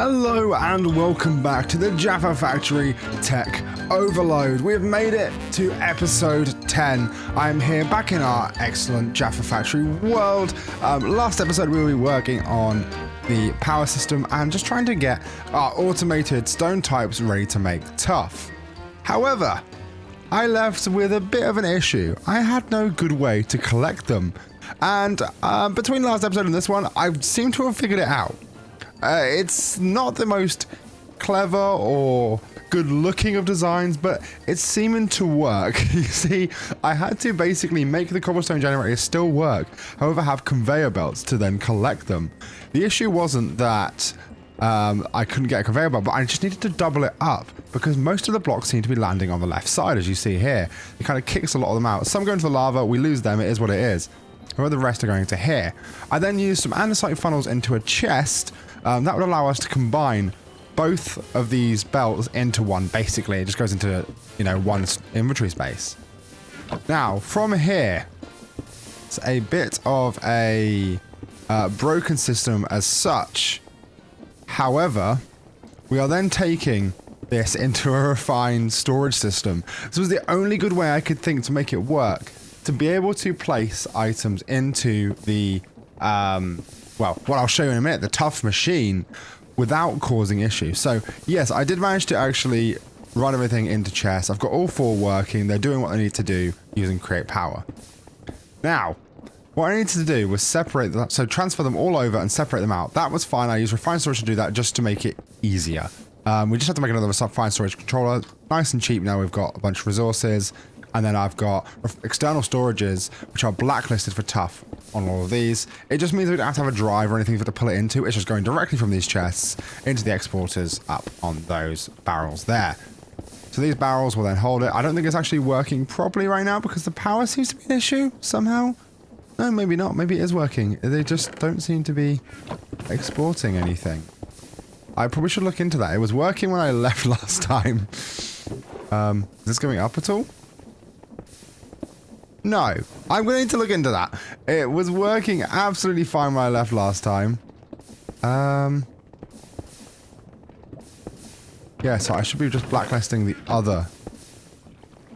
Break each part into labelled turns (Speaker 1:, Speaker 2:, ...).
Speaker 1: Hello and welcome back to the Jaffa Factory Tech Overload. We have made it to episode 10. I'm here back in our excellent Jaffa Factory world. Last episode we were working on the power system and just trying to get our automated stone types ready to make tough. However, I left with a bit of an issue. I had no good way to collect them. And between last episode and this one, I seem to have figured it out. It's not the most clever or good looking of designs, but it's seeming to work. You see, I had to basically make the cobblestone generator still work, however have conveyor belts to then collect them. The issue wasn't that I couldn't get a conveyor belt, but I just needed to double it up because most of the blocks seem to be landing on the left side, as you see here. It kind of kicks a lot of them out. Some go into the lava, we lose them, it is what it is. However, the rest are going to here. I then used some andesite funnels into a chest. That would allow us to combine both of these belts into one, basically. It just goes into, one inventory space. Now, from here, it's a bit of a broken system as such. However, we are then taking this into a refined storage system. This was the only good way I could think to make it work, to be able to place items into the what I'll show you in a minute, the tough machine, without causing issues. So yes, I did manage to actually run everything into chests. I've got all four working. They're doing what they need to do using create power. Now, what I needed to do was separate them, so transfer them all over and separate them out. That was fine. I used refined storage to do that just to make it easier. We just have to make another refined storage controller. Nice and cheap now. We've got a bunch of resources. And then I've got external storages, which are blacklisted for tough on all of these. It just means we don't have to have a drive or anything for it to pull it into. It's just going directly from these chests into the exporters up on those barrels there. So these barrels will then hold it. I don't think it's actually working properly right now because the power seems to be an issue somehow. No, maybe not. Maybe it is working. They just don't seem to be exporting anything. I probably should look into that. It was working when I left last time. Is this going up at all? No, I'm going to need to look into that. It was working absolutely fine when I left last time. Yeah, so I should be just blacklisting the other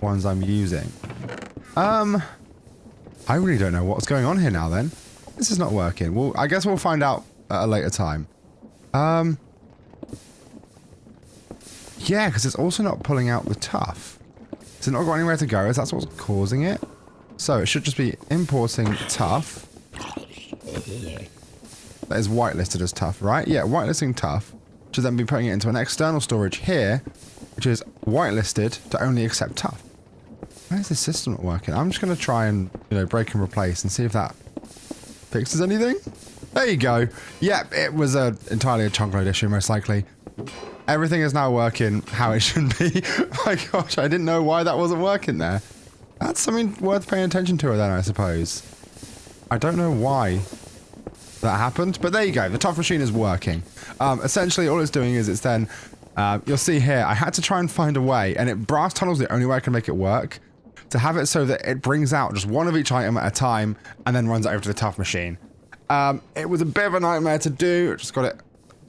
Speaker 1: ones I'm using. I really don't know what's going on here now then. This is not working. Well, I guess we'll find out at a later time. Yeah, because it's also not pulling out the tough. It's not got anywhere to go, as that's what's causing it. So it should just be importing tough. That is whitelisted as tough, right? Yeah, whitelisting tough. Should then be putting it into an external storage here, which is whitelisted to only accept tough. Why is this system not working? I'm just going to try and, break and replace and see if that fixes anything. There you go. Yep, it was entirely a chunk load issue, most likely. Everything is now working how it should be. My gosh, I didn't know why that wasn't working there. That's something worth paying attention to then, I suppose. I don't know why that happened, but there you go. The tough machine is working. Essentially, all it's doing is it's then... you'll see here, I had to try and find a way, and brass tunnel's the only way I can make it work, to have it so that it brings out just one of each item at a time, and then runs it over to the tough machine. It was a bit of a nightmare to do. Just got it...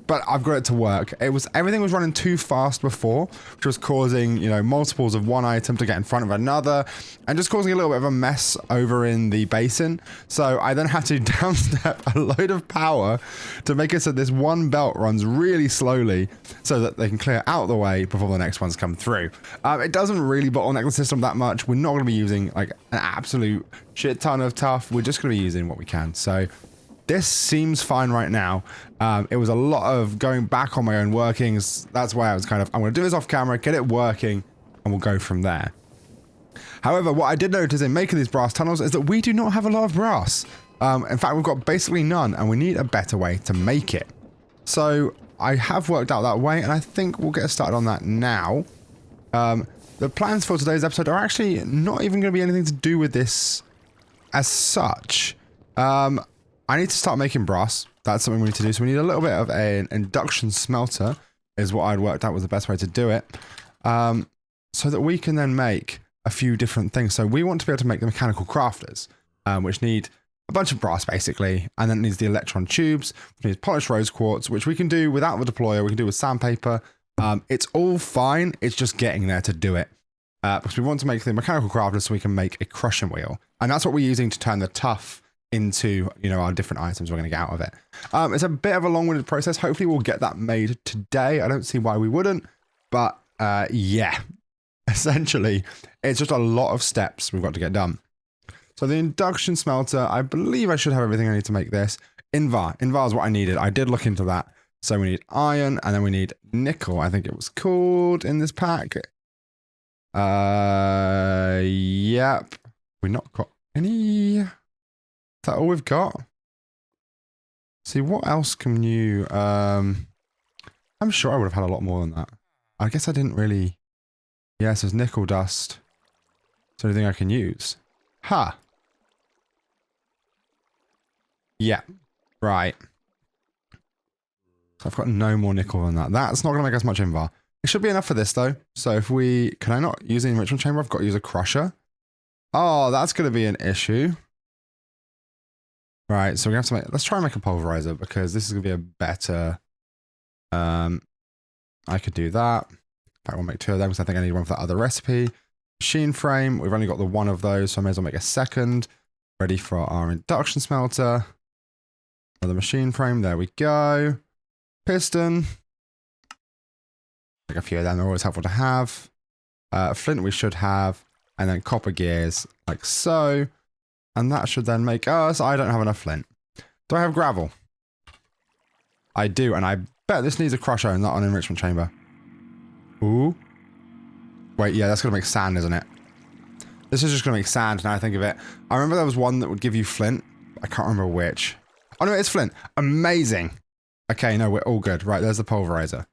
Speaker 1: But I've got it to work. Everything was running too fast before, which was causing, multiples of one item to get in front of another, and just causing a little bit of a mess over in the basin. So I then had to downstep a load of power to make it so this one belt runs really slowly so that they can clear out the way before the next ones come through. It doesn't really bottleneck the system that much. We're not going to be using like an absolute shit ton of tough. We're just going to be using what we can. So this seems fine right now. It was a lot of going back on my own workings. That's why I was I'm going to do this off camera, get it working, and we'll go from there. However, what I did notice in making these brass tunnels is that we do not have a lot of brass. In fact, we've got basically none, and we need a better way to make it. So I have worked out that way, and I think we'll get started on that now. The plans for today's episode are actually not even going to be anything to do with this as such. I need to start making brass. That's something we need to do. So we need a little bit of an induction smelter is what I'd worked out was the best way to do it. So that we can then make a few different things. So we want to be able to make the mechanical crafters, which need a bunch of brass basically, and then it needs the electron tubes, which needs polished rose quartz, which we can do without the deployer, we can do with sandpaper. It's all fine, it's just getting there to do it. Because we want to make the mechanical crafter so we can make a crushing wheel. And that's what we're using to turn the tuff into, you know, our different items we're going to get out of it. It's a bit of a long-winded process. Hopefully we'll get that made today. I don't see why we wouldn't, but yeah, essentially it's just a lot of steps we've got to get done. So the induction smelter, I believe I should have everything I need to make this. Invar is what I needed. I did look into that. So we need iron, and then we need nickel, I think it was called in this pack. Yep. We've not got any. Is that all we've got? See, what else can you... I'm sure I would have had a lot more than that. I guess I didn't really... Yes, there's nickel dust. Is there anything I can use? Huh. Yeah. Right. So I've got no more nickel than that. That's not going to make us much invar. It should be enough for this, though. So if we... Can I not use the enrichment chamber? I've got to use a crusher. Oh, that's going to be an issue. Right, so we're going to have to make... Let's try and make a pulverizer, because this is going to be a better... I could do that. In fact, we'll make 2 of them, because I think I need one for that other recipe. Machine frame. We've only got the 1 of those, so I may as well make a second. Ready for our induction smelter. Another machine frame. There we go. Piston. Like a few of them, they're always helpful to have. Flint we should have, and then copper gears, like so. And that should then make us... I don't have enough flint. Do I have gravel? I do, and I bet this needs a crusher and not an enrichment chamber. Ooh. Wait, yeah, that's going to make sand, isn't it? This is just going to make sand, now I think of it. I remember there was one that would give you flint. I can't remember which. Oh, no, it's flint. Amazing. Okay, no, we're all good. Right, there's the pulverizer.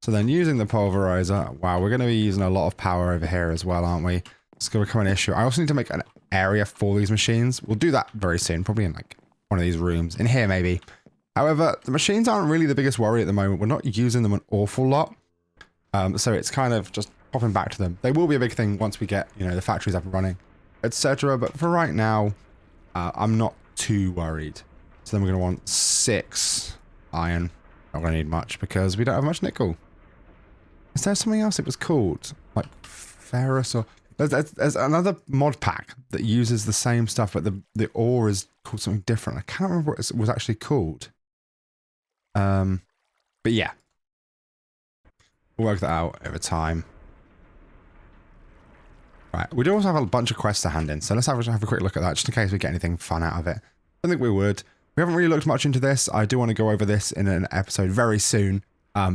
Speaker 1: So then using the pulverizer, wow, we're going to be using a lot of power over here as well, aren't we? It's going to become an issue. I also need to make an area for these machines. We'll do that very soon, probably in like one of these rooms. In here, maybe. However, the machines aren't really the biggest worry at the moment. We're not using them an awful lot. So it's kind of just popping back to them. They will be a big thing once we get, you know, the factories up and running, etc. But for right now, I'm not too worried. So then we're going to want 6 iron. Not going to need much because we don't have much nickel. Is there something else it was called? Like ferrous or... There's another mod pack that uses the same stuff, but the ore is called something different. I can't remember what it was actually called. But yeah. We'll work that out over time. Right, we do also have a bunch of quests to hand in, so let's have a quick look at that, just in case we get anything fun out of it. I think we would. We haven't really looked much into this. I do want to go over this in an episode very soon.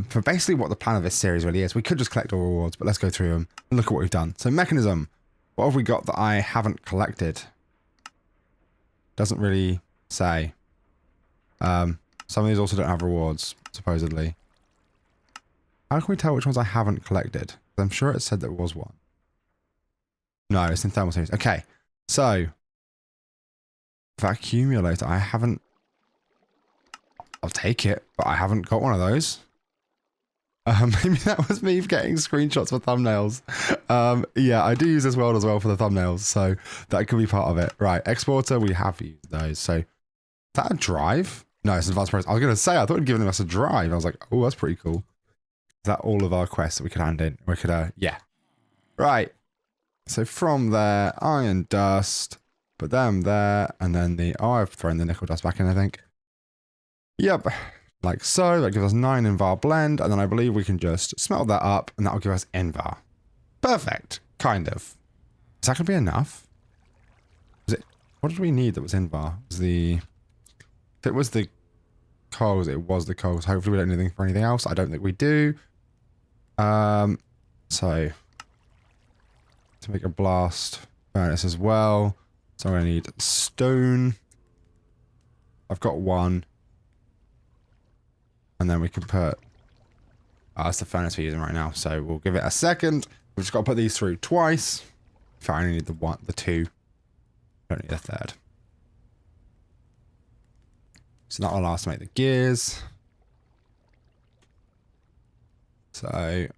Speaker 1: For basically what the plan of this series really is. We could just collect all rewards, but let's go through them and look at what we've done. So mechanism. What have we got that I haven't collected? Doesn't really say. Some of these also don't have rewards, supposedly. How can we tell which ones I haven't collected? I'm sure it said there was one. No, it's in thermal series. Okay, so vacuumulator. I haven't... I'll take it, but I haven't got one of those. Maybe that was me getting screenshots for thumbnails. Yeah, I do use this world as well for the thumbnails, so that could be part of it. Right, exporter, we have used those. So, is that a drive? No, it's advanced process. I was going to say, I thought it'd given us a drive. I was like, oh, that's pretty cool. Is that all of our quests that we could hand in? We could, yeah. Right. So from there, iron dust, put them there, and then the... Oh, I've thrown the nickel dust back in, I think. Yep. Like so, that gives us 9 Invar blend, and then I believe we can just smelt that up, and that'll give us Invar. Perfect. Kind of. Is that going to be enough? Was it... What did we need that was Invar? Was the... If it was the coals, it was the coals. Hopefully we don't need anything for anything else. I don't think we do. So... To make a blast furnace as well. So I'm going to need stone. I've got 1. And then we can put... Oh, that's the furnace we're using right now. So we'll give it a second. We've just got to put these through twice. If I only need the 2. Don't need a 3rd. So that will allow us to make the gears. So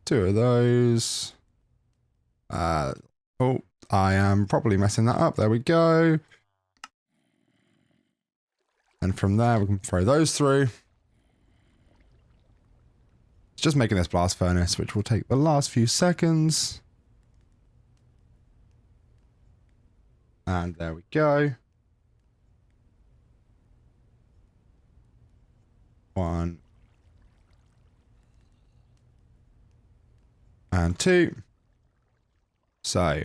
Speaker 1: 2 of those. Oh, I am probably messing that up. There we go. And from there, we can throw those through. It's just making this blast furnace, which will take the last few seconds. And there we go. 1. And 2. So,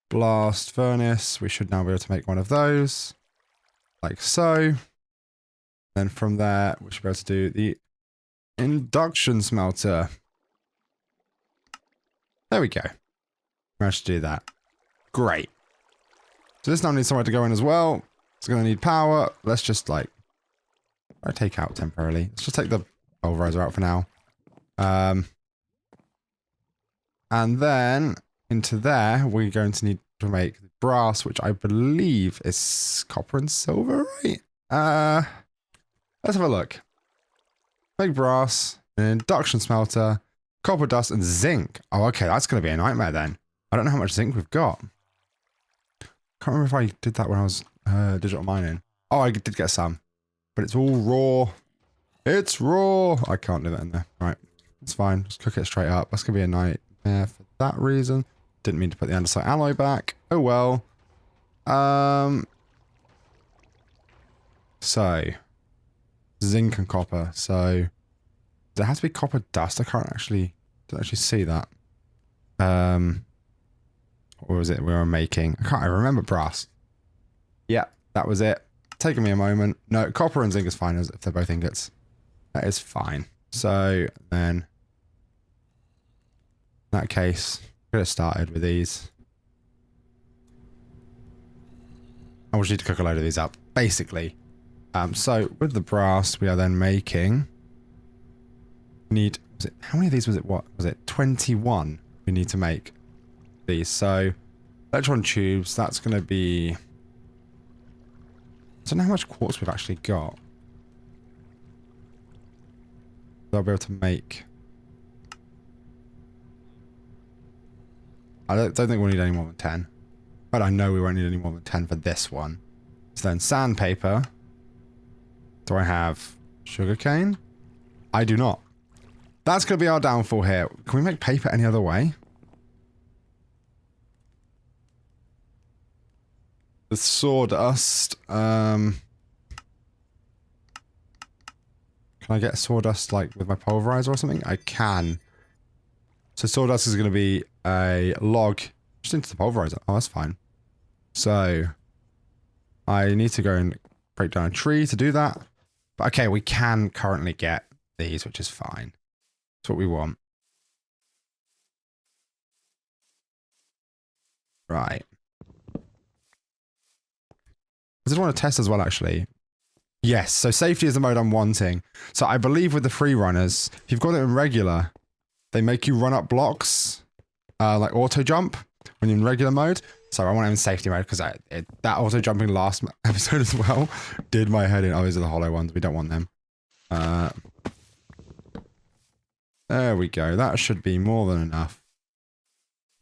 Speaker 1: blast furnace. We should now be able to make one of those. Like so. Then from there, we should be able to do the induction smelter. There we go. Managed to do that. Great. So this now needs somewhere to go in as well. It's going to need power. Let's just like... I take out temporarily. Let's just take the pulverizer out for now. And then into there, we're going to need to make brass, which I believe is copper and silver, right? Let's have a look. Make brass, an induction smelter, copper dust, and zinc. Oh, okay, that's going to be a nightmare then. I don't know how much zinc we've got. Can't remember if I did that when I was digital mining. Oh, I did get some. But it's all raw. It's raw. I can't do that in there. Right. It's fine. Just cook it straight up. That's going to be a nightmare for that reason. Didn't mean to put the andesite alloy back. Oh well. So. Zinc and copper. So. There has to be copper dust. I don't actually see that. What was it we were making? I remember brass. Yeah, that was it. Taking me a moment. No, copper and zinc is fine if they're both ingots. That is fine. So then, in that case, could have started with these. I just need to cook a load of these up, basically. So with the brass, we are then making. Need how many of these was it? What was it? 21. We need to make these. So electron tubes. That's going to be. I don't know how much quartz we've actually got. I'll be able to make. I don't think we'll need any more than 10. But I know we won't need any more than 10 for this one. So then sandpaper. Do I have sugarcane? I do not. That's going to be our downfall here. Can we make paper any other way? The sawdust. Can I get sawdust like with my pulverizer or something? I can. So sawdust is going to be a log just into the pulverizer. Oh, that's fine. So I need to go and break down a tree to do that. But okay, we can currently get these, which is fine. That's what we want. Right. I just want to test as well, actually. Yes, so safety is the mode I'm wanting. So I believe with the free runners, if you've got it in regular, they make you run up blocks, like auto jump when you're in regular mode. So I want it in safety mode because that auto jumping last episode as well did my head in. Oh, these are the hollow ones. We don't want them. There we go. That should be more than enough.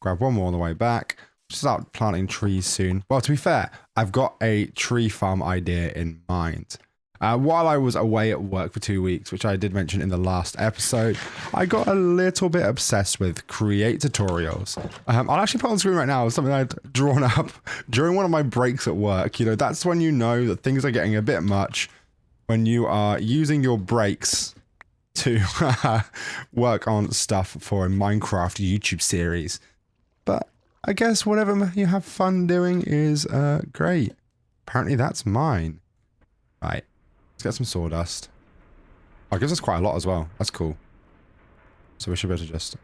Speaker 1: Grab one more on the way back. Start planting trees soon. Well, to be fair, I've got a tree farm idea in mind. While I was away at work for 2 weeks, which I did mention in the last episode, I got a little bit obsessed with create tutorials. I'll actually put on screen right now something I'd drawn up during one of my breaks at work. You know, that's when you know that things are getting a bit much, when you are using your breaks to work on stuff for a Minecraft YouTube series. But I guess whatever you have fun doing is great. Apparently that's mine. Right. Let's get some sawdust. Oh, it gives us quite a lot as well. That's cool. So we should be able to just...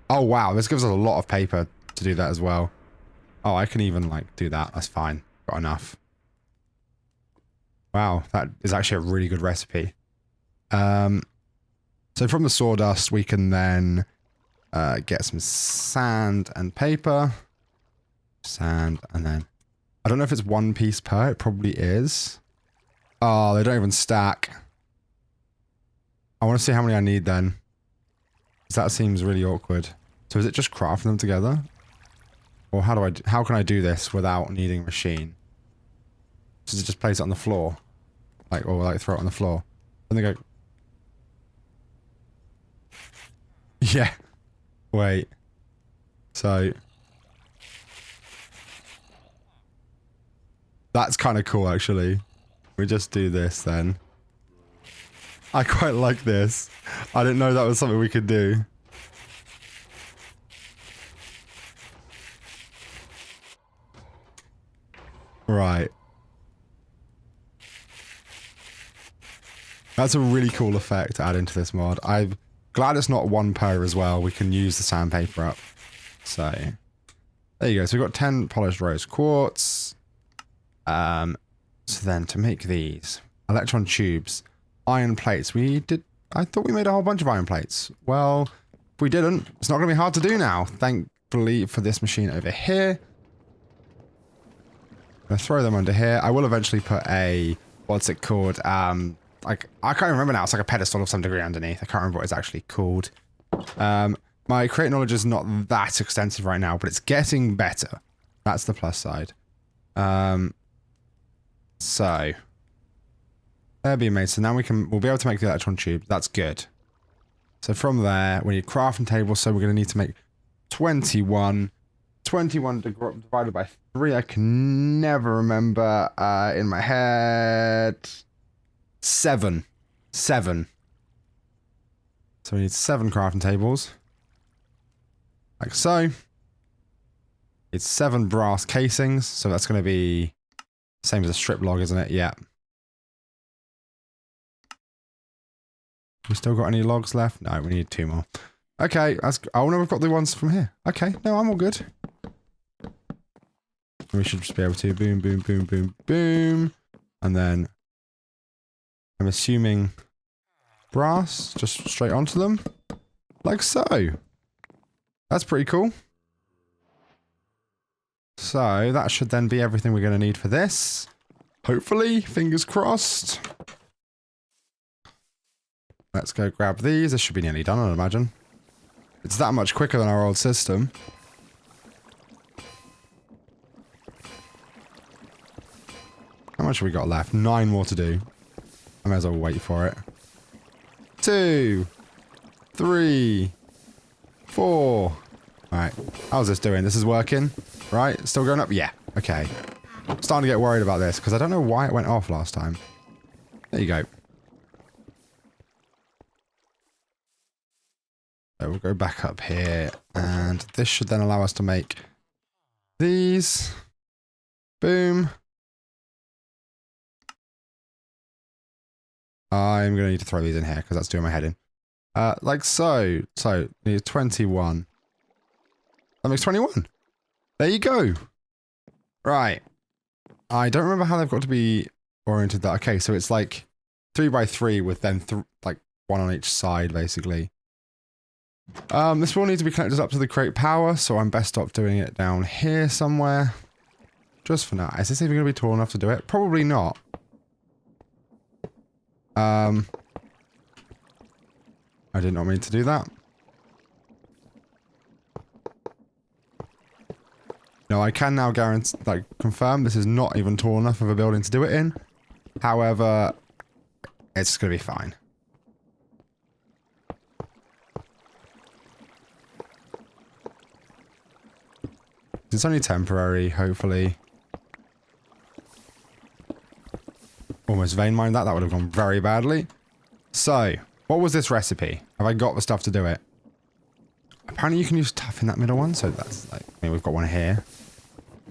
Speaker 1: Oh, wow. This gives us a lot of paper to do that as well. Oh, I can even, like, do that. That's fine. Got enough. Wow. That is actually a really good recipe. So from the sawdust, we can then get some sand and paper. Sand, and then... I don't know if it's one piece per. It probably is. Oh, they don't even stack. I want to see how many I need then. That seems really awkward. So is it just crafting them together? Or how can I do this without needing a machine? Does it just place it on the floor? Like, or like throw it on the floor. And they go... Yeah. Wait. So... That's kind of cool, actually. We just do this, then. I quite like this. I didn't know that was something we could do. Right. That's a really cool effect to add into this mod. I'm glad it's not one per as well. We can use the sandpaper up. So, there you go. So we've got 10 polished rose quartz. So then to make these electron tubes, iron plates, I thought we made a whole bunch of iron plates. Well, if we didn't, it's not going to be hard to do now. Thankfully for this machine over here. I'm going to throw them under here. I will eventually put a, what's it called? Like, I can't remember now. It's like a pedestal of some degree underneath. I can't remember what it's actually called. My create knowledge is not that extensive right now, but it's getting better. That's the plus side. So that'll be amazing. So now we'll be able to make the electron tube. That's good. So from there, we need crafting tables. So we're going to need to make 21. 21 divided by 3. I can never remember in my head. 7. 7. So we need 7 crafting tables. Like so. It's 7 brass casings. So that's going to be same as a strip log, isn't it? Yeah. We still got any logs left? No, we need 2 more. Okay, oh no, we've got the ones from here. Okay, no, I'm all good. We should just be able to boom, boom, boom, boom, boom. And then I'm assuming brass, just straight onto them. Like so. That's pretty cool. So that should then be everything we're going to need for this. Hopefully, fingers crossed. Let's go grab these. This should be nearly done, I'd imagine. It's that much quicker than our old system. How much have we got left? 9 more to do. I may as well wait for it. 2, 3, 4. Alright. How's this doing? This is working? Right? Still going up? Yeah. Okay. I'm starting to get worried about this, because I don't know why it went off last time. There you go. So we'll go back up here, and this should then allow us to make these. Boom. I'm going to need to throw these in here, because that's doing my head in. Like so. So, need 21. That makes 21. There you go. Right. I don't remember how they've got to be oriented that. Okay, so it's like 3 by 3 with then like 1 on each side, basically. This will need to be connected up to the crate power, so I'm best off doing it down here somewhere. Just for now. Is this even going to be tall enough to do it? Probably not. I did not mean to do that. No, I can now guarantee, like, confirm this is not even tall enough of a building to do it in. However, it's going to be fine. It's only temporary, hopefully. Almost vein mined that. That would have gone very badly. So, what was this recipe? Have I got the stuff to do it? Apparently you can use tough in that middle one, so that's like, I mean, we've got one here.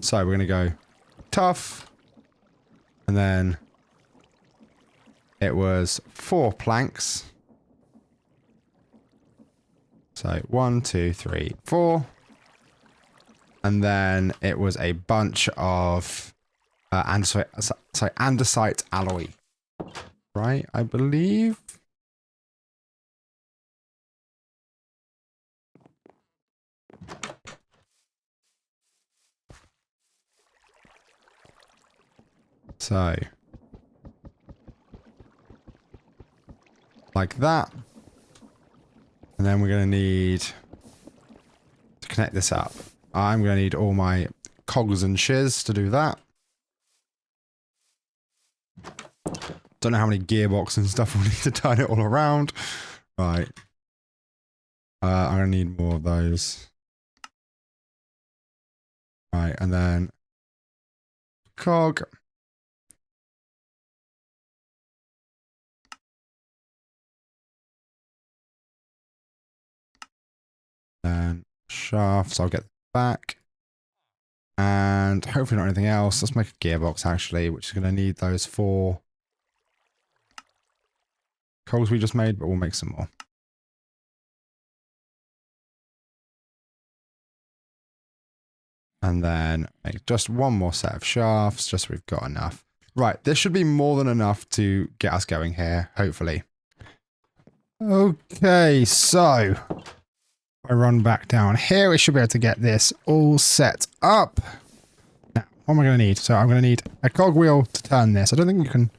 Speaker 1: So we're going to go tough. And then it was 4 planks. So 1, 2, 3, 4. And then it was a bunch of andesite alloy. Right, I believe. So, like that. And then we're going to need to connect this up. I'm going to need all my cogs and shiz to do that. Don't know how many gearboxes and stuff we'll need to turn it all around. Right. I'm going to need more of those. Right, and then cog. Then shafts, I'll get back. And hopefully not anything else. Let's make a gearbox actually, which is going to need those 4 cogs we just made, but we'll make some more. And then make just one more set of shafts, just so we've got enough. Right, this should be more than enough to get us going here, hopefully. Okay, so I run back down here, we should be able to get this all set up. Now, what am I going to need? So I'm going to need a cogwheel to turn this. I don't think you can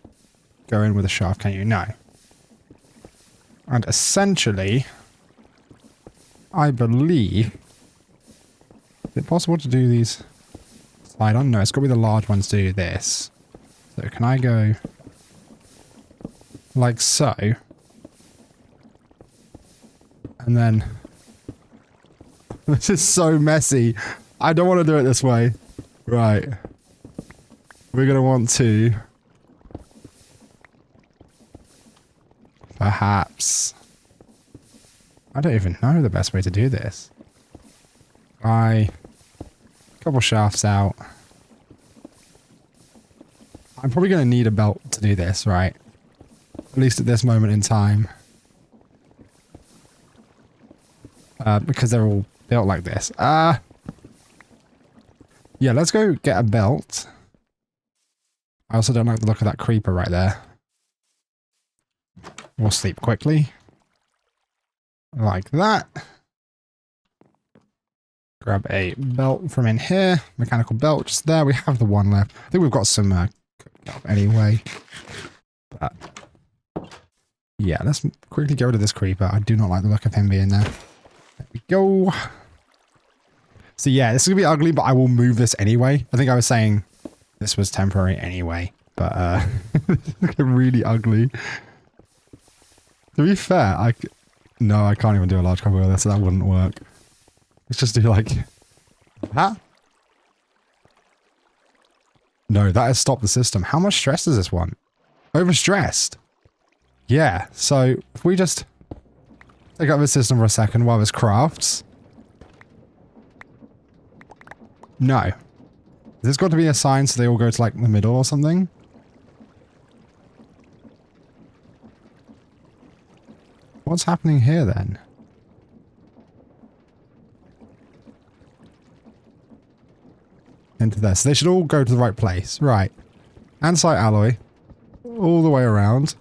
Speaker 1: go in with a shaft, can you? No. And essentially, I believe... Is it possible to do these slide on? No, it's got to be the large ones to do this. So can I go like so? And then... This is so messy. I don't want to do it this way. Right. We're going to want to... Perhaps... I don't even know the best way to do this. Couple shafts out. I'm probably going to need a belt to do this, right? At least at this moment in time. Because they're all built like this. Yeah, let's go get a belt. I also don't like the look of that creeper right there. We'll sleep quickly. Like that. Grab a belt from in here. Mechanical belt just there. We have the one left. I think we've got some anyway. But yeah, let's quickly get rid of this creeper. I do not like the look of him being there. There we go. So yeah, this is going to be ugly, but I will move this anyway. I think I was saying this was temporary anyway. But it's really ugly. To be fair, no, I can't even do a large cogwheel there, so that wouldn't work. Let's just do like that. No, that has stopped the system. How much stress does this want? Overstressed. Yeah, so if we just take out the system for a second while this crafts. No. This got to be assigned so they all go to like the middle or something. What's happening here then? Into this. They should all go to the right place. Right. Andesite alloy. All the way around.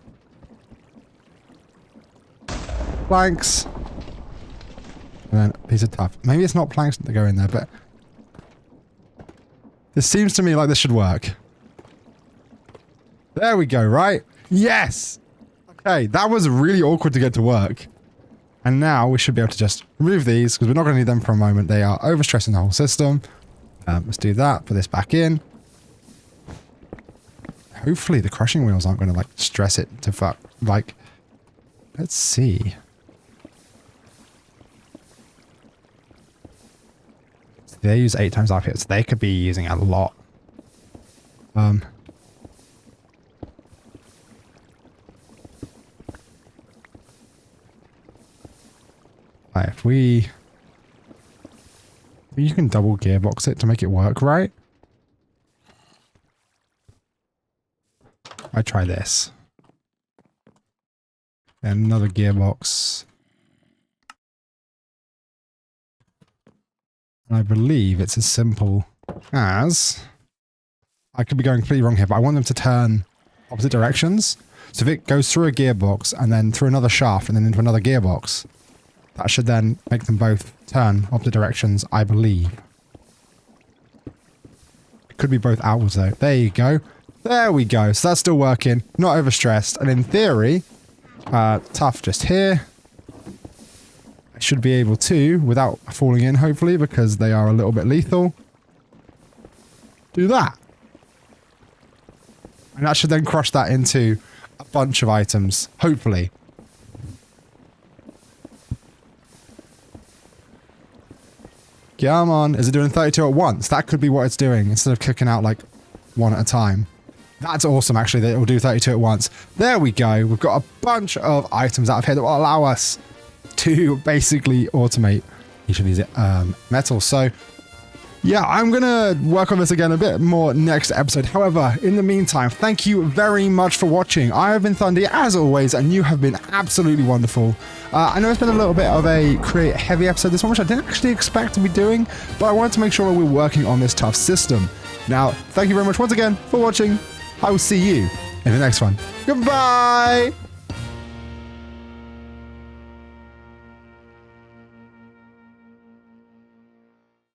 Speaker 1: Planks. And then a piece of tuff. Maybe it's not planks that go in there, but... This seems to me like this should work. There we go, right? Yes! Okay, that was really awkward to get to work. And now we should be able to just remove these, because we're not going to need them for a moment. They are overstressing the whole system. Let's do that. Put this back in. Hopefully the crushing wheels aren't going to like stress it to fuck. Like, let's see. So they use 8 times RPM, so they could be using a lot. Right, if we... You can double gearbox it to make it work, right? I try this. And another gearbox. And I believe it's as simple as... I could be going completely wrong here, but I want them to turn opposite directions. So if it goes through a gearbox and then through another shaft and then into another gearbox, that should then make them both turn opposite directions, I believe. It could be both outwards though. There you go. There we go. So that's still working. Not overstressed. And in theory, tough just here. I should be able to, without falling in hopefully, because they are a little bit lethal, do that. And that should then crush that into a bunch of items. Hopefully. Come on. Is it doing 32 at once? That could be what it's doing instead of cooking out like one at a time. That's awesome, actually, that it will do 32 at once. There we go. We've got a bunch of items out of here that will allow us to basically automate each of these metals. So, yeah, I'm going to work on this again a bit more next episode. However, in the meantime, thank you very much for watching. I have been Thundie, as always, and you have been absolutely wonderful. I know it's been a little bit of a create-heavy episode, this one, which I didn't actually expect to be doing, but I wanted to make sure we're working on this tough system. Now, thank you very much once again for watching. I will see you in the next one. Goodbye!